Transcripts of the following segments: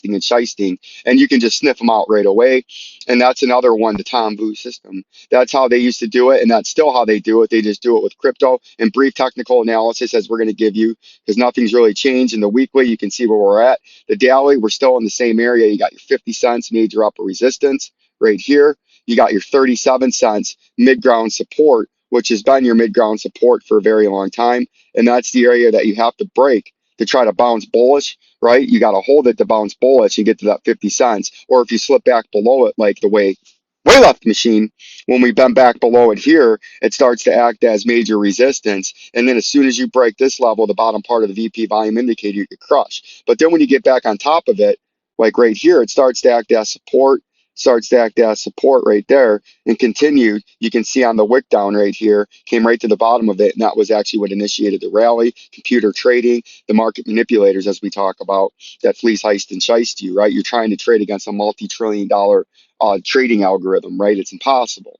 and shysting, and you can just sniff them out right away. And that's another one, the Tom Vu system. That's how they used to do it, and that's still how they do it. They just do it with crypto and brief technical analysis, as we're going to give you, because nothing's really changed. In the weekly, you can see where we're at. The daily, we're still in the same area. You got your 50 cents major upper resistance right here. You got your 37 cents mid-ground support, which has been your mid-ground support for a very long time. And that's the area that you have to break to try to bounce bullish, right? You got to hold it to bounce bullish and get to that 50 cents. Or if you slip back below it, like the way left machine, when we bend back below it here, it starts to act as major resistance. And then as soon as you break this level, the bottom part of the VP volume indicator, you could crush. But then when you get back on top of it, like right here, it starts to act as support, right there, and continued. You can see on the wick down right here, came right to the bottom of it, and that was actually what initiated the rally. Computer trading, the market manipulators, as we talk about, that fleece, heist, and shiest you, right? You're trying to trade against a multi-trillion-dollar trading algorithm, right? It's impossible.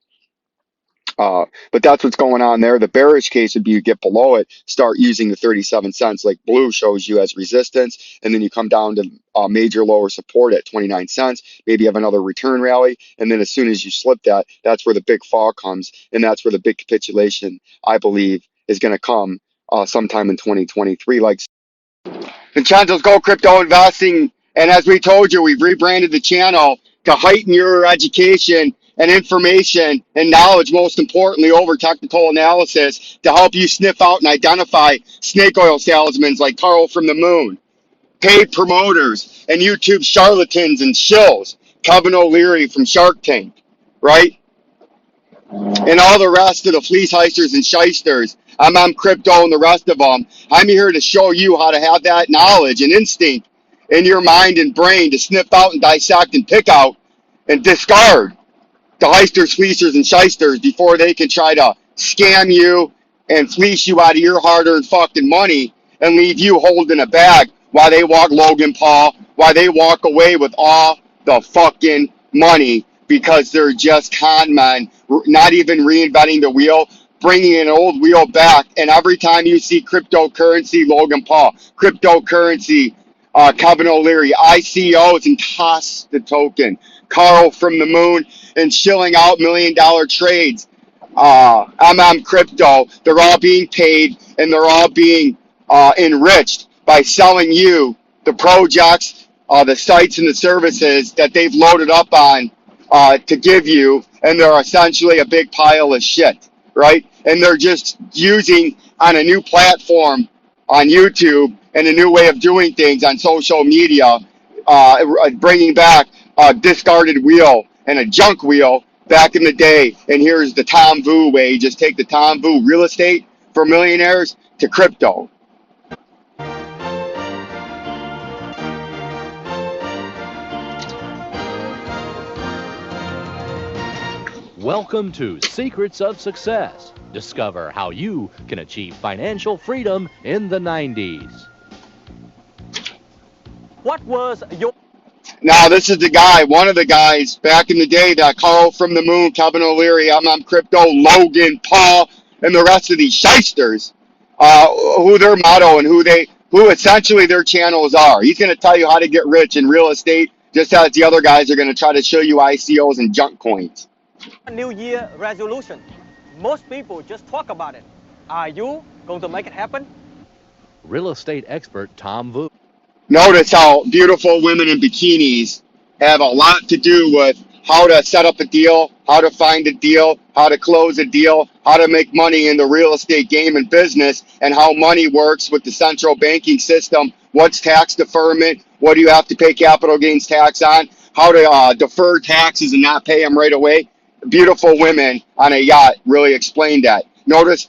But that's what's going on there. The bearish case would be you get below it, start using the 37 cents like blue shows you as resistance, and then you come down to major lower support at 29 cents, maybe have another return rally, and then as soon as you slip that, that's where the big fall comes, and that's where the big capitulation, I believe, is going to come sometime in 2023. Like Vincenzo's Gold Crypto Investing, and as we told you, we've rebranded the channel to heighten your education and information and knowledge, most importantly, over technical analysis to help you sniff out and identify snake oil salesmen like Carl from the Moon, paid promoters, and YouTube charlatans and shills, Kevin O'Leary from Shark Tank, right? And all the rest of the fleece heisters and shysters. I'm on crypto and the rest of them. I'm here to show you how to have that knowledge and instinct in your mind and brain to sniff out and dissect and pick out and discard the heisters, fleecers, and shysters before they can try to scam you and fleece you out of your hard-earned fucking money and leave you holding a bag while they walk Logan Paul, while they walk away with all the fucking money because they're just con men, not even reinventing the wheel, bringing an old wheel back. And every time you see cryptocurrency, Logan Paul, cryptocurrency, Kevin O'Leary, ICOs, and toss the token. Carl from the Moon and shilling out $1 million trades. Crypto, they're all being paid and they're all being enriched by selling you the projects, the sites, and the services that they've loaded up on to give you, and they're essentially a big pile of shit, right? And they're just using on a new platform on YouTube and a new way of doing things on social media, bringing back a discarded wheel and a junk wheel back in the day. And here's the Tom Vu way. Just take the Tom Vu real estate for millionaires to crypto. Welcome to Secrets of Success. Discover how you can achieve financial freedom in the 90s. What was your... Now, this is the guy, one of the guys back in the day that Carl from the Moon, Kevin O'Leary, I'm on crypto, Logan, Paul, and the rest of these shysters, who their motto and who essentially their channels are. He's going to tell you how to get rich in real estate, just as the other guys are going to try to show you ICOs and junk coins. New Year resolution? Most people just talk about it. Are you going to make it happen? Real estate expert Tom Vu. Notice how beautiful women in bikinis have a lot to do with how to set up a deal, how to find a deal, how to close a deal, how to make money in the real estate game and business, and how money works with the central banking system. What's tax deferment? What do you have to pay capital gains tax on? How to defer taxes and not pay them right away. Beautiful women on a yacht really explained that. Notice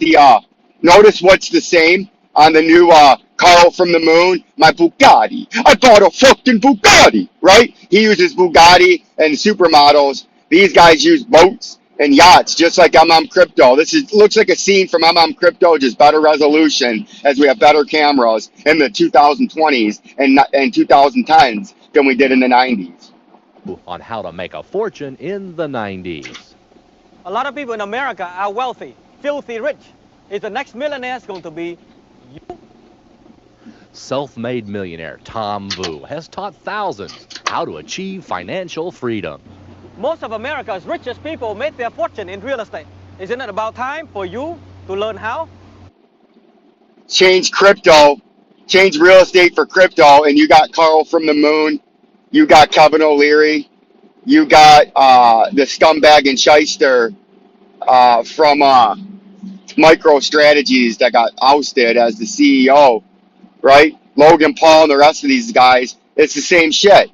what's the same on the new Carl from the Moon, my Bugatti. I bought a fucking Bugatti, right? He uses Bugatti and supermodels. These guys use boats and yachts, just like I'm Crypto. Looks like a scene from I'm Crypto, just better resolution as we have better cameras in the 2020s and 2010s than we did in the 90s. On how to make a fortune in the 90s. A lot of people in America are wealthy, filthy rich. Is the next millionaire going to be you? Self-made millionaire Tom Vu has taught thousands how to achieve financial freedom. Most of America's richest people made their fortune in real estate. Isn't it about time for you to learn how? Change crypto, change real estate for crypto, and you got Carl from the moon, you got Kevin O'Leary, you got the scumbag and shyster from Micro Strategies that got ousted as the CEO, right? Logan Paul and the rest of these guys, it's the same shit.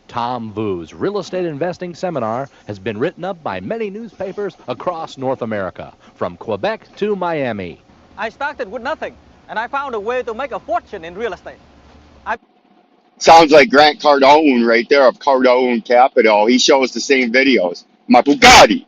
Tom Vu's real estate investing seminar has been written up by many newspapers across North America, from Quebec to Miami. I started with nothing, and I found a way to make a fortune in real estate. Sounds like Grant Cardone right there of Cardone Capital. He shows the same videos. My Bugatti.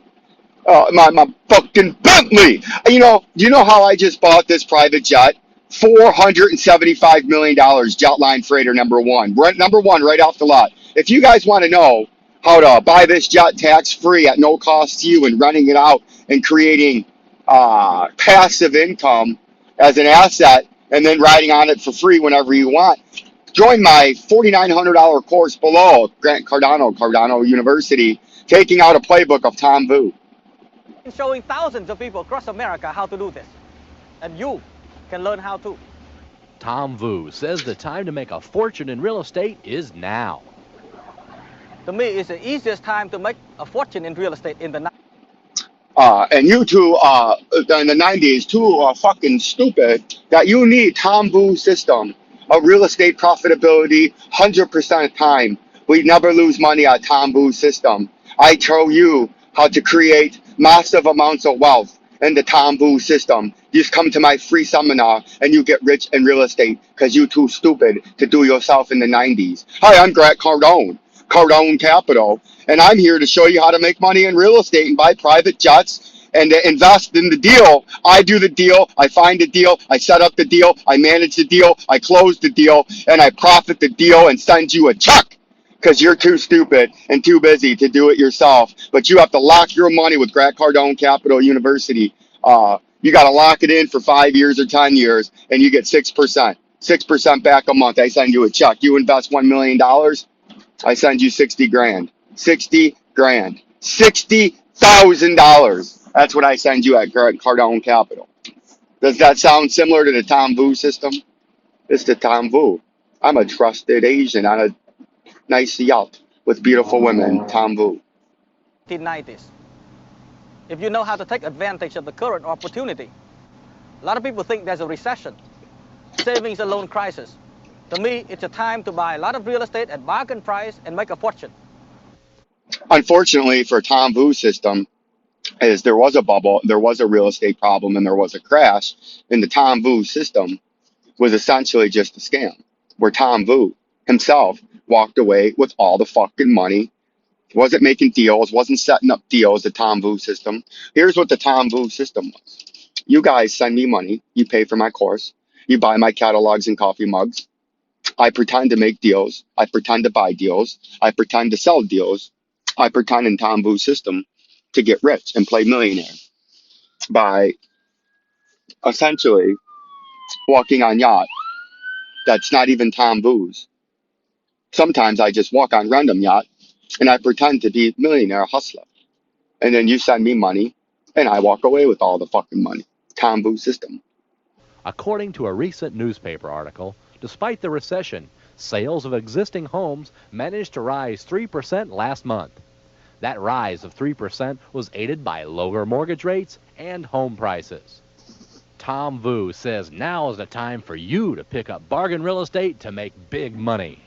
My fucking Bentley. Do you know how I just bought this private jet? $475 million, Jetline Freighter number one. Number one right off the lot. If you guys want to know how to buy this jet tax-free at no cost to you and renting it out and creating passive income as an asset and then riding on it for free whenever you want, join my $4,900 course below, Grant Cardano University, taking out a playbook of Tom Vu. Showing thousands of people across America how to do this. And you can learn how to. Tom Vu says the time to make a fortune in real estate is now. To me, it's the easiest time to make a fortune in real estate in the and you two in the 90s too are fucking stupid that you need Tom Vu system of real estate profitability 100% of time. We never lose money at Tom Vu system. I show you how to create massive amounts of wealth in the Tom Vu system. You just come to my free seminar and you get rich in real estate because you too stupid to do yourself in the 90s. Hi, I'm Grant Cardone Capital, and I'm here to show you how to make money in real estate and buy private jets and to invest in the deal. I do the deal, I find the deal, I set up the deal, I manage the deal, I close the deal, and I profit the deal and send you a check because you're too stupid and too busy to do it yourself. But you have to lock your money with Grant Cardone Capital University. You got to lock it in for 5 years or 10 years, and you get 6%. 6% back a month. I send you a check. You invest $1 million, I send you 60 grand. 60 grand. $60,000. That's what I send you at Cardone Capital. Does that sound similar to the Tom Vu system? It's the Tom Vu. I'm a trusted Asian on a nice yacht with beautiful women. Tom Vu. 1990s. If you know how to take advantage of the current opportunity. A lot of people think there's a recession, savings and loan crisis. To me, it's a time to buy a lot of real estate at bargain price and make a fortune. Unfortunately for Tom Vu system, is there was a bubble, there was a real estate problem, and there was a crash. And the Tom Vu system was essentially just a scam, where Tom Vu himself walked away with all the fucking money, wasn't making deals, wasn't setting up deals, the Tom Vu system. Here's what the Tom Vu system was. You guys send me money, you pay for my course, you buy my catalogs and coffee mugs. I pretend to make deals. I pretend to buy deals. I pretend to sell deals. I pretend in Tom Vu's system to get rich and play millionaire by essentially walking on yacht that's not even Tom Vu's. Sometimes I just walk on random yacht and I pretend to be millionaire hustler. And then you send me money and I walk away with all the fucking money. Tom Vu system. According to a recent newspaper article, despite the recession, sales of existing homes managed to rise 3% last month. That rise of 3% was aided by lower mortgage rates and home prices. Tom Vu says now is the time for you to pick up bargain real estate to make big money.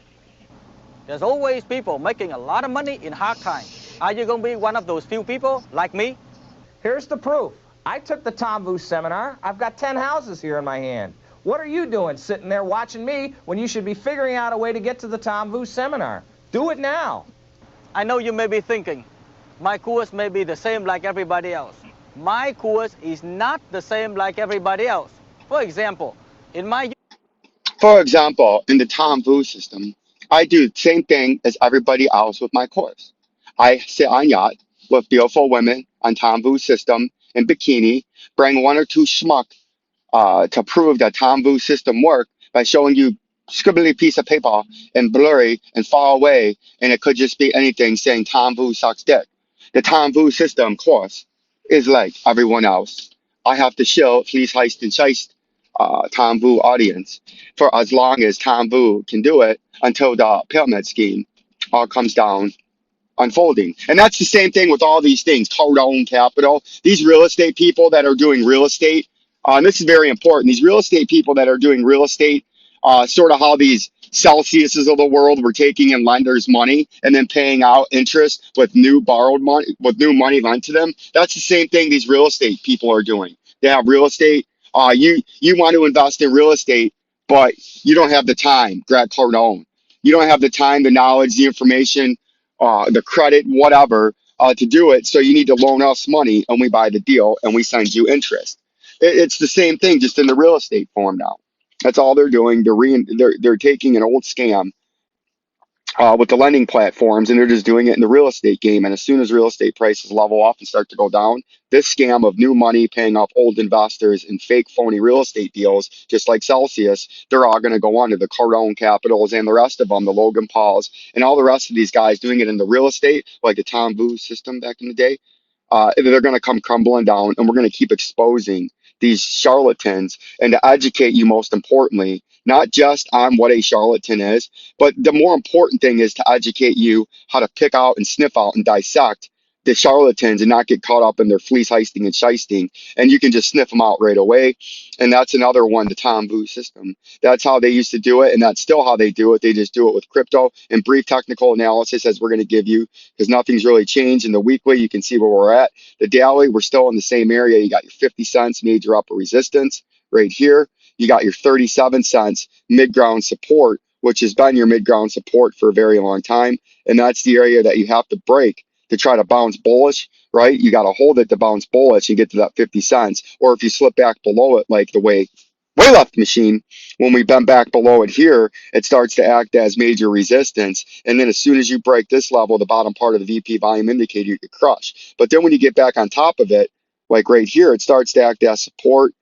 There's always people making a lot of money in hard times. Are you going to be one of those few people like me? Here's the proof. I took the Tom Vu seminar. I've got 10 houses here in my hand. What are you doing sitting there watching me when you should be figuring out a way to get to the Tom Vu seminar? Do it now. I know you may be thinking, my course may be the same like everybody else. My course is not the same like everybody else. For example, in the Tom Vu system, I do the same thing as everybody else with my course. I sit on yacht with beautiful women on Tom Vu's system in bikini, bring one or two schmuck to prove that Tom Vu's system worked by showing you scribbly piece of paper and blurry and far away, and it could just be anything saying Tom Vu sucks dick. The Tom Vu system, of course, is like everyone else. I have to show please heist and shiest Tom Vu audience for as long as Tom Vu can do it until the pyramid scheme all comes down unfolding. And that's the same thing with all these things, Cardone Capital, these real estate people that are doing real estate. And this is very important. These real estate people that are doing real estate, sort of how these Celsiuses of the world were taking in lenders' money and then paying out interest with new borrowed money, with new money lent to them. That's the same thing these real estate people are doing. They have real estate. You want to invest in real estate, but you don't have the time. Greg Cardone. You don't have the time, the knowledge, the information, the credit, whatever, to do it. So you need to loan us money and we buy the deal and we send you interest. It's the same thing, just in the real estate form now. That's all they're doing. They're taking an old scam with the lending platforms, and they're just doing it in the real estate game. And as soon as real estate prices level off and start to go down, this scam of new money paying off old investors in fake phony real estate deals, just like Celsius, they're all going to go on to the Cardone Capitals and the rest of them, the Logan Pauls, and all the rest of these guys doing it in the real estate, like the Tom Vu system back in the day. They're going to come crumbling down, and we're going to keep exposing these charlatans and to educate you, most importantly, not just on what a charlatan is, but the more important thing is to educate you how to pick out and sniff out and dissect the charlatans and not get caught up in their fleece heisting and shysting. And you can just sniff them out right away. And that's another one, the Tom Vu system. That's how they used to do it, and that's still how they do it. They just do it with crypto and brief technical analysis, as we're going to give you, because nothing's really changed. In the weekly, you can see where we're at. The daily, we're still in the same area. You got your 50 cents major upper resistance right here. You got your 37 cents mid-ground support, which has been your mid-ground support for a very long time. And that's the area that you have to break to try to bounce bullish, right? You got to hold it to bounce bullish and get to that 50 cents. Or if you slip back below it, like the way left machine, when we bend back below it here, it starts to act as major resistance. And then as soon as you break this level, the bottom part of the VP volume indicator, you get crushed. But then when you get back on top of it, like right here, it starts to act as support,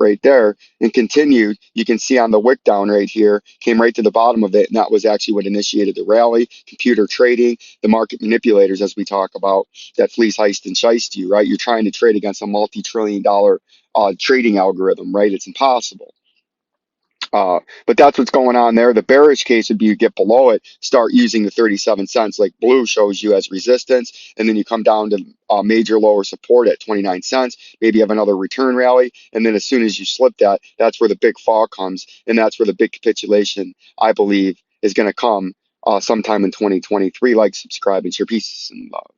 right there, and continued. You can see on the wick down right here, came right to the bottom of it, and that was actually what initiated the rally. Computer trading, the market manipulators, as we talk about, that fleece heist and shiest you, right? You're trying to trade against a multi-trillion-dollar trading algorithm, right? It's impossible. But that's what's going on there. The bearish case would be you get below it, start using the 37 cents like blue shows you as resistance, and then you come down to major lower support at 29 cents. Maybe you have another return rally, and then as soon as you slip that, that's where the big fall comes, and that's where the big capitulation, I believe, is going to come sometime in 2023. Like, subscribe, and share. Peace and love.